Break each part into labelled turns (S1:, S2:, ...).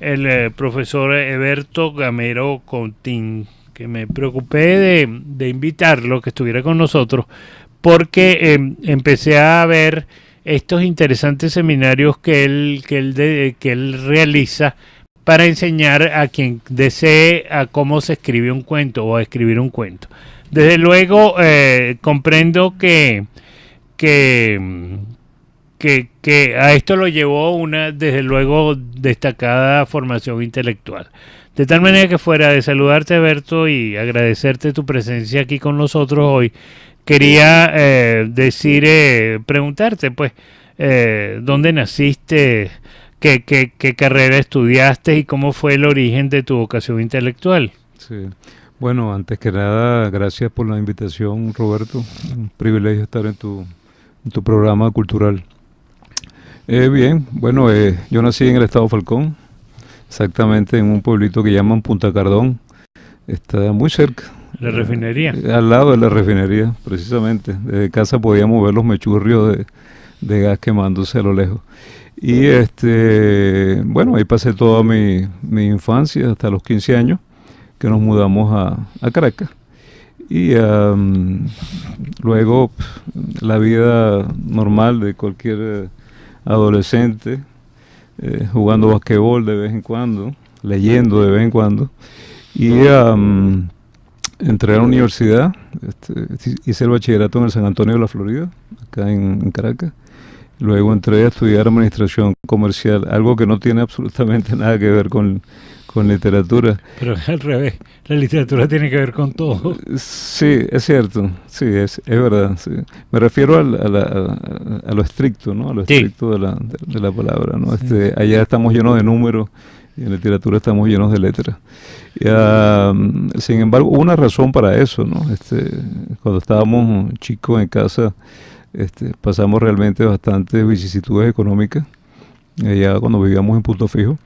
S1: el profesor Eberto Gamero Contín, que me preocupé de invitarlo, que estuviera con nosotros, porque empecé a ver estos interesantes seminarios que él realiza para enseñar a quien desee a cómo se escribe un cuento o a escribir un cuento. Desde luego comprendo que, que a esto lo llevó una, desde luego, destacada formación intelectual. De tal manera que fuera de saludarte, Berto, y agradecerte tu presencia aquí con nosotros hoy, quería preguntarte, pues, ¿dónde naciste? ¿Qué carrera estudiaste y cómo fue el origen de tu vocación intelectual?
S2: Sí. Bueno, antes que nada, gracias por la invitación, Roberto. Un privilegio estar en tu programa cultural. Bien, bueno, yo nací en el estado Falcón, exactamente en un pueblito que llaman Punta Cardón. Está muy cerca.
S1: La refinería.
S2: Al lado de la refinería, precisamente. Desde casa podíamos ver los mechurrios de gas quemándose a lo lejos. Y bueno, ahí pasé toda mi infancia, hasta los 15 años, que nos mudamos a Caracas. Y luego la vida normal de cualquier adolescente, jugando basquetbol de vez en cuando, leyendo de vez en cuando. Y entré a la universidad, hice el bachillerato en el San Antonio de la Florida, acá en Caracas. Luego entré a estudiar administración comercial, algo que no tiene absolutamente nada que ver con literatura.
S1: Pero al revés, la literatura tiene que ver con todo.
S2: Sí, es cierto, sí, es verdad. Sí. Me refiero a lo estricto, ¿no? A lo estricto de la palabra, ¿no? Sí. Allá estamos llenos de números y en literatura estamos llenos de letras. Sin embargo, hubo una razón para eso, ¿no? Cuando estábamos chicos en casa, pasamos realmente bastantes vicisitudes económicas, ya cuando vivíamos en Punto Fijo.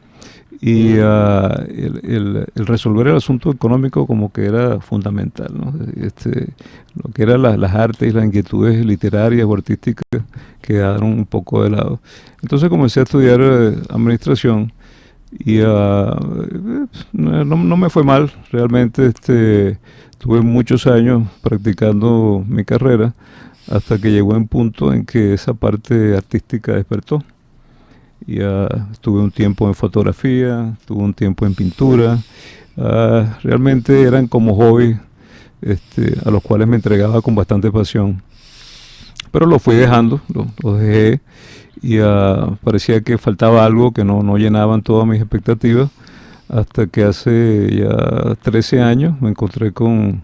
S2: Y el resolver el asunto económico como que era fundamental, ¿no? Lo que eran las artes y las inquietudes literarias o artísticas quedaron un poco de lado. Entonces comencé a estudiar administración y no me fue mal, realmente tuve muchos años practicando mi carrera hasta que llegó un punto en que esa parte artística despertó. Ya estuve un tiempo en fotografía, tuve un tiempo en pintura, realmente eran como hobbies a los cuales me entregaba con bastante pasión, pero lo fui dejando, lo dejé y parecía que faltaba algo, que no llenaban todas mis expectativas, hasta que hace ya 13 años me encontré con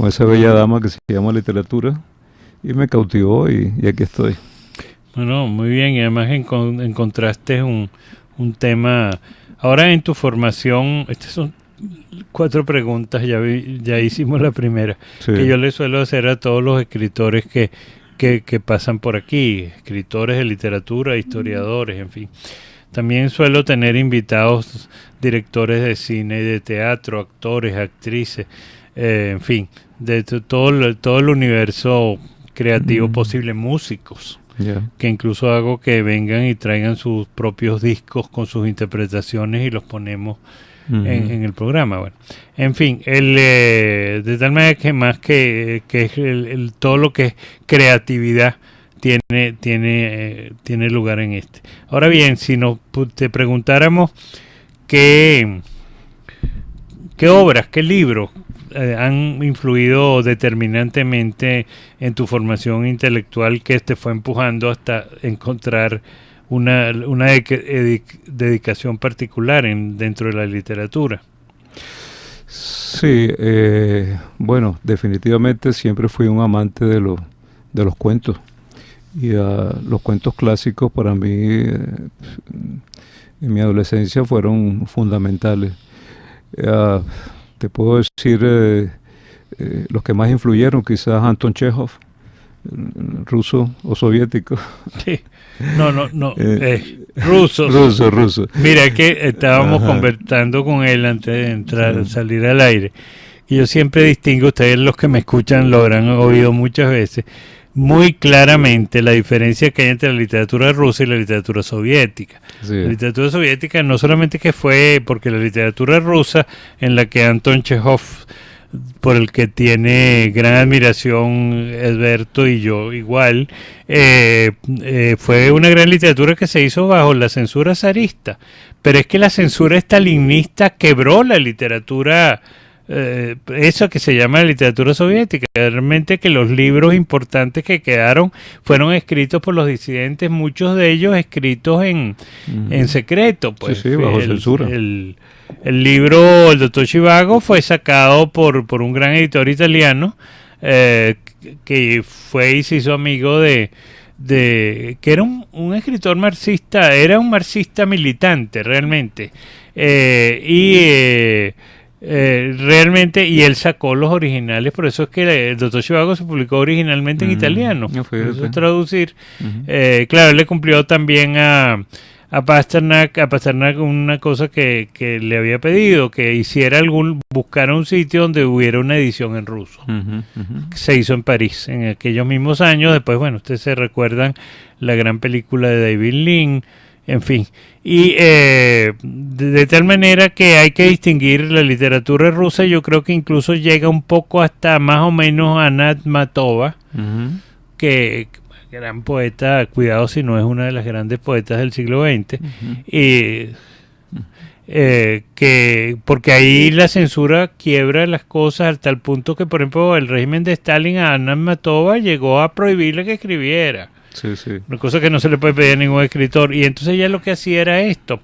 S2: esa bella dama que se llama literatura y me cautivó y aquí estoy.
S1: Bueno, muy bien, y además encontraste un tema. Ahora en tu formación, estas son 4 preguntas, ya hicimos la primera, sí, que yo le suelo hacer a todos los escritores que pasan por aquí, escritores de literatura, historiadores, en fin. También suelo tener invitados directores de cine y de teatro, actores, actrices, en fin, de todo el universo creativo posible, músicos. Yeah. Que incluso hago que vengan y traigan sus propios discos con sus interpretaciones y los ponemos en el programa. Bueno, en fin, de tal manera que más que todo lo que es creatividad tiene lugar en este. Ahora bien, si te preguntáramos qué obras, qué libros han influido determinantemente en tu formación intelectual, que te fue empujando hasta encontrar una dedicación particular dentro de la literatura.
S2: Sí, bueno, definitivamente siempre fui un amante de los cuentos, y los cuentos clásicos para mí en mi adolescencia fueron fundamentales. Te puedo decir los que más influyeron, quizás Anton Chekhov, ruso o soviético.
S1: Sí. No, ruso. Mira que estábamos conversando con él antes de salir al aire, y yo siempre distingo, ustedes los que me escuchan lo habrán oído muchas veces, muy claramente la diferencia que hay entre la literatura rusa y la literatura soviética. Sí. La literatura soviética no solamente que fue porque la literatura rusa, en la que Anton Chekhov, por el que tiene gran admiración Alberto y yo igual, fue una gran literatura que se hizo bajo la censura zarista, pero es que la censura estalinista quebró la literatura, eso que se llama la literatura soviética. Realmente que los libros importantes que quedaron fueron escritos por los disidentes, muchos de ellos escritos en secreto, pues.
S2: Sí, bajo censura.
S1: El libro El Doctor Zhivago fue sacado por un gran editor italiano, que fue y se hizo amigo de que era un escritor marxista, era un marxista militante realmente, realmente, y él sacó los originales, por eso es que el Doctor Zhivago se publicó originalmente en italiano, por eso es traducir. Claro, él le cumplió también a Pasternak una cosa que le había pedido, que hiciera buscara un sitio donde hubiera una edición en ruso. Se hizo en París en aquellos mismos años. Después, bueno, ustedes se recuerdan la gran película de David Lean, en fin. Y de tal manera que hay que distinguir la literatura rusa. Yo creo que incluso llega un poco hasta más o menos a Anna Akhmatova, que gran poeta, cuidado si no es una de las grandes poetas del siglo XX, porque ahí la censura quiebra las cosas al tal punto que, por ejemplo, el régimen de Stalin a Anna Akhmatova llegó a prohibirle que escribiera.
S2: Sí, sí.
S1: Una cosa que no se le puede pedir a ningún escritor. Y entonces ella lo que hacía era esto: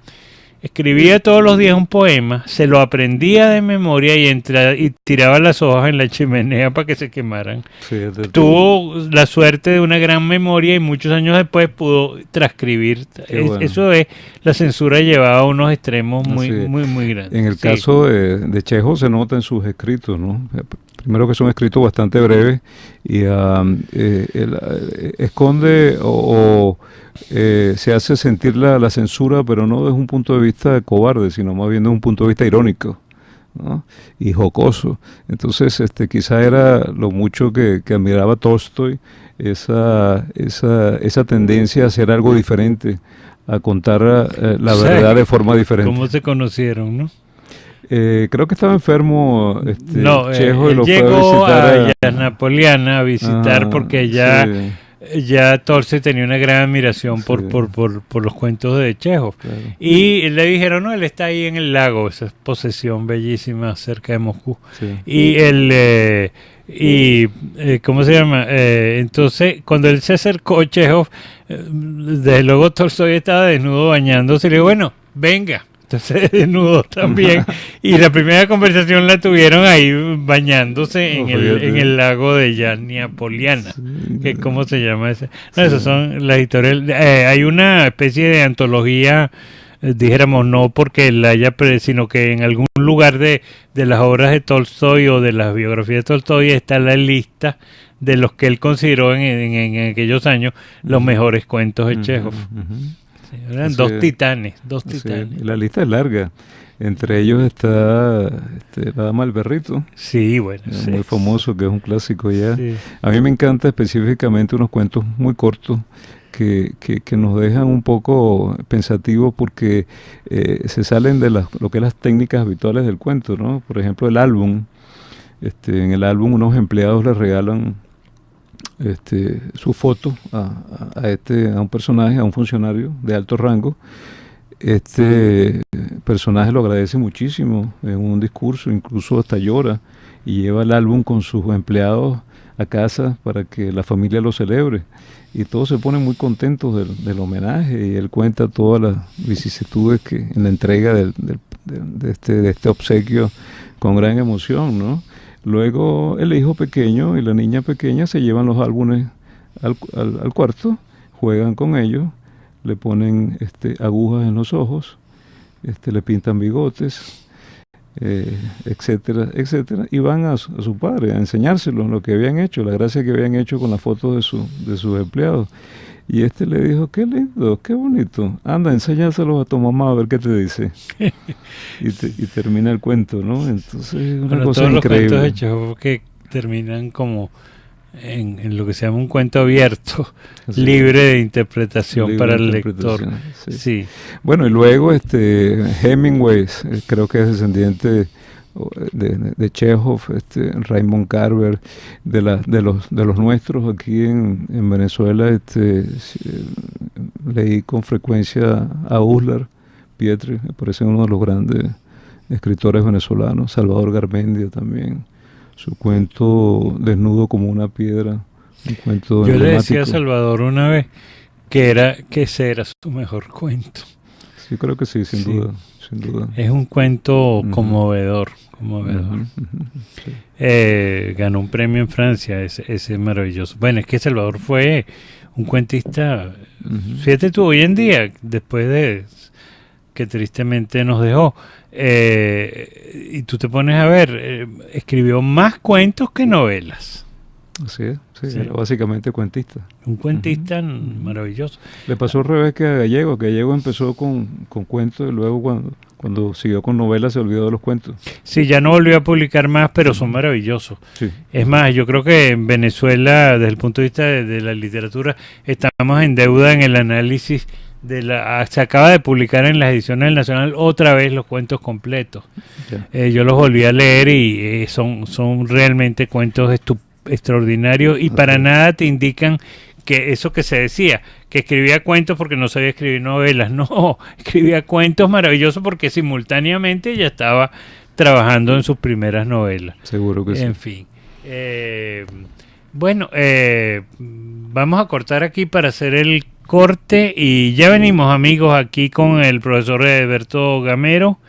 S1: escribía todos los días un poema, se lo aprendía de memoria y tiraba las hojas en la chimenea para que se quemaran. Sí, tuvo la suerte de una gran memoria y muchos años después pudo transcribir. Bueno. Eso es, la censura llevaba a unos extremos muy grandes.
S2: En el caso de Chekhov se nota en sus escritos, ¿no? Primero que son escritos bastante breves y esconde se hace sentir la censura, pero no desde un punto de vista cobarde, sino más bien desde un punto de vista irónico, ¿no? Y jocoso. Entonces, quizá era lo mucho que admiraba Tolstoy, esa tendencia a hacer algo diferente, a contar la verdad de forma diferente.
S1: ¿Cómo se conocieron, no?
S2: Creo que estaba enfermo
S1: Chekhov, y lo llegó fue a visitar a Napoleana a visitar porque ya Tolstoy tenía una gran admiración por los cuentos de Chekhov. Claro. Y le dijeron, no, él está ahí en el lago, esa posesión bellísima cerca de Moscú. Sí. Y ¿cómo se llama? Entonces, cuando él se acercó, Chekhov, desde luego Tolstoy estaba desnudo bañándose, y le dijo, bueno, venga. Entonces desnudo también. Y la primera conversación la tuvieron ahí bañándose en el lago de Yania Poliana. Que ¿cómo se llama ese? No, esas son las historias. Hay una especie de antología, dijéramos, no porque la haya, sino que en algún lugar de las obras de Tolstoy o de las biografías de Tolstoy está la lista de los que él consideró en aquellos años los mejores cuentos de Chekhov. Eran dos titanes.
S2: La lista es larga. Entre ellos está La Dama del Berrito.
S1: Sí, bueno.
S2: Muy famoso, que es un clásico ya. Sí. A mí me encanta específicamente unos cuentos muy cortos que nos dejan un poco pensativos porque se salen de lo que es las técnicas habituales del cuento, ¿no? Por ejemplo, el álbum. En el álbum unos empleados le regalan su foto a un personaje, a un funcionario de alto rango. Personaje lo agradece muchísimo en un discurso, incluso hasta llora, y lleva el álbum con sus empleados a casa para que la familia lo celebre, y todos se ponen muy contentos del homenaje, y él cuenta todas las vicisitudes que en la entrega de este obsequio con gran emoción, ¿no? Luego el hijo pequeño y la niña pequeña se llevan los álbumes al cuarto, juegan con ellos, le ponen agujas en los ojos, le pintan bigotes, etcétera, etcétera, y van a su padre a enseñárselo lo que habían hecho, la gracia que habían hecho con las fotos de sus empleados. Y le dijo, qué lindo, qué bonito, anda, enséñaselos a tu mamá a ver qué te dice. y termina el cuento, ¿no? Entonces, una cosa
S1: todos
S2: increíble.
S1: Los cuentos de Chekhov que terminan como en lo que se llama un cuento abierto,
S2: Sí.
S1: libre de interpretación
S2: Libre
S1: para
S2: de
S1: el lector.
S2: interpretación, sí.
S1: Sí.
S2: Bueno, y luego Hemingway, creo que es descendiente de Chekhov, Raymond Carver, de los nuestros aquí en Venezuela. Leí con frecuencia a Uslar Pietri, me parece uno de los grandes escritores venezolanos. Salvador Garmendia también, su cuento Desnudo como una piedra, un cuento
S1: Yo le
S2: emblemático.
S1: decía a Salvador una vez que ese era su mejor cuento.
S2: Sí, creo que sí, sin
S1: Sí.
S2: duda, sin duda.
S1: Es un cuento
S2: Ujú.
S1: conmovedor.
S2: Sí.
S1: Ganó un premio en Francia, ese maravilloso. Bueno, es que Salvador fue un cuentista, fíjate tú, hoy en día, después de que tristemente nos dejó, y tú te pones a ver, escribió más cuentos que novelas.
S2: Así es,
S1: Sí.
S2: era básicamente cuentista.
S1: Un cuentista maravilloso.
S2: Le pasó al revés que a Gallego, que Gallego empezó con cuentos y luego cuando siguió con novelas se olvidó de los cuentos.
S1: Sí, ya no volvió a publicar más, pero son maravillosos.
S2: Sí.
S1: Es más, yo creo que en Venezuela, desde el punto de vista de la literatura, estamos en deuda en el análisis se acaba de publicar en las ediciones del Nacional otra vez los cuentos completos. Yo los volví a leer y son realmente cuentos extraordinarios y para nada te indican que eso que se decía, que escribía cuentos porque no sabía escribir novelas. No, escribía cuentos maravillosos porque simultáneamente ya estaba trabajando en sus primeras novelas.
S2: Seguro que sí.
S1: En fin. Bueno, vamos a cortar aquí para hacer el corte y ya venimos, amigos, aquí con el profesor Alberto Gamero